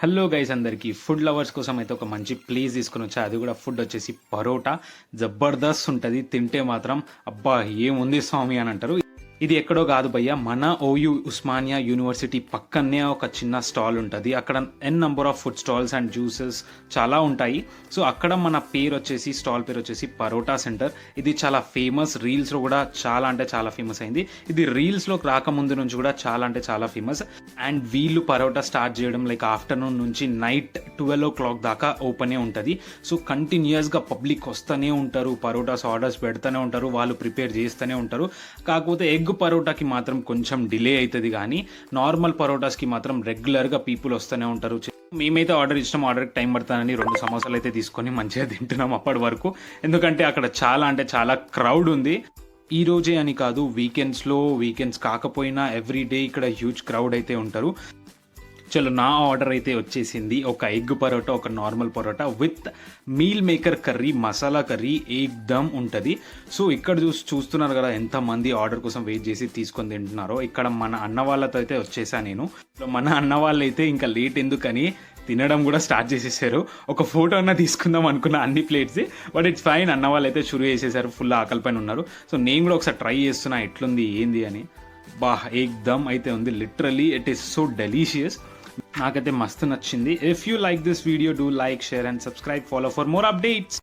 Hello guys, అందరికీ food lovers కోసం అయితే ఒక మంచి ప్లేస్ తీసుకుని వచ్చా. అది కూడా ఫుడ్ వచ్చేసి పరోటా. జబర్దస్త్ ఉంటుంది, తింటే మాత్రం అబ్బా ఏముంది స్వామి అని అంటారు. ఇది ఎక్కడో కాదు భయ్య, మన ఓయూ ఉస్మానియా యూనివర్సిటీ పక్కనే ఒక చిన్న స్టాల్ ఉంటుంది. అక్కడ N number of food stalls and juices చాలా ఉంటాయి. సో అక్కడ మన పేరు వచ్చేసి, స్టాల్ పేరు వచ్చేసి పరోటా సెంటర్. ఇది చాలా ఫేమస్, రీల్స్లో కూడా చాలా అంటే చాలా ఫేమస్ అయింది. ఇది రీల్స్లోకి రాకముందు నుంచి కూడా చాలా అంటే చాలా ఫేమస్. అండ్ వీళ్ళు పరోటా స్టార్ట్ చేయడం లైక్ ఆఫ్టర్నూన్ నుంచి నైట్ 12 o'clock దాకా ఓపెనే ఉంటుంది. సో కంటిన్యూస్గా పబ్లిక్ వస్తూనే ఉంటారు, పరోటాస్ ఆర్డర్స్ పెడుతూనే ఉంటారు, వాళ్ళు ప్రిపేర్ చేస్తూనే ఉంటారు. కాకపోతే ఎగ్ పరోటాకి మాత్రం కొంచెం డిలే అవుతుంది, కానీ నార్మల్ పరోటాస్కి మాత్రం రెగ్యులర్గా పీపుల్ వస్తూనే ఉంటారు. మేమైతే ఆర్డర్ ఇష్టం, ఆర్డర్కి టైం పడుతుందని 2 సమోసాలు అయితే తీసుకొని మంచిగా తింటున్నాం అప్పటి వరకు. ఎందుకంటే అక్కడ చాలా అంటే చాలా క్రౌడ్ ఉంది. ఈ రోజే అని కాదు, వీకెండ్స్ కాకపోయినా ఎవ్రీ డే ఇక్కడ హ్యూజ్ క్రౌడ్ అయితే ఉంటారు. చలో, నా ఆర్డర్ అయితే వచ్చేసింది. ఒక ఎగ్ పరోటా, ఒక normal parotta with meal maker curry, masala curry ఏకదమ్ ఉంటుంది. సో ఇక్కడ చూస్తున్నారు కదా ఎంతమంది ఆర్డర్ కోసం వెయిట్ చేసి తీసుకొని తింటున్నారో. ఇక్కడ మన అన్న వాళ్ళతో అయితే వచ్చేసా నేను. మన అన్న వాళ్ళు అయితే ఇంకా లేట్ ఎందుకని తినడం కూడా స్టార్ట్ చేసేసారు. ఒక ఫోటో అన్న తీసుకుందాం అనుకున్న అన్ని ప్లేట్స్, బట్ ఇట్స్ ఫైన్. అన్న వాళ్ళు అయితే షురూ చేసేసారు, ఫుల్ ఆకలి పైన ఉన్నారు. సో నేను కూడా ఒకసారి ట్రై చేస్తున్నా ఎట్లుంది ఏంది అని. బా ఏకదమ్ అయితే ఉంది, literally it is so delicious. నాకైతే మస్తు నచ్చింది. If you like this video, do like, share and subscribe, follow for more updates.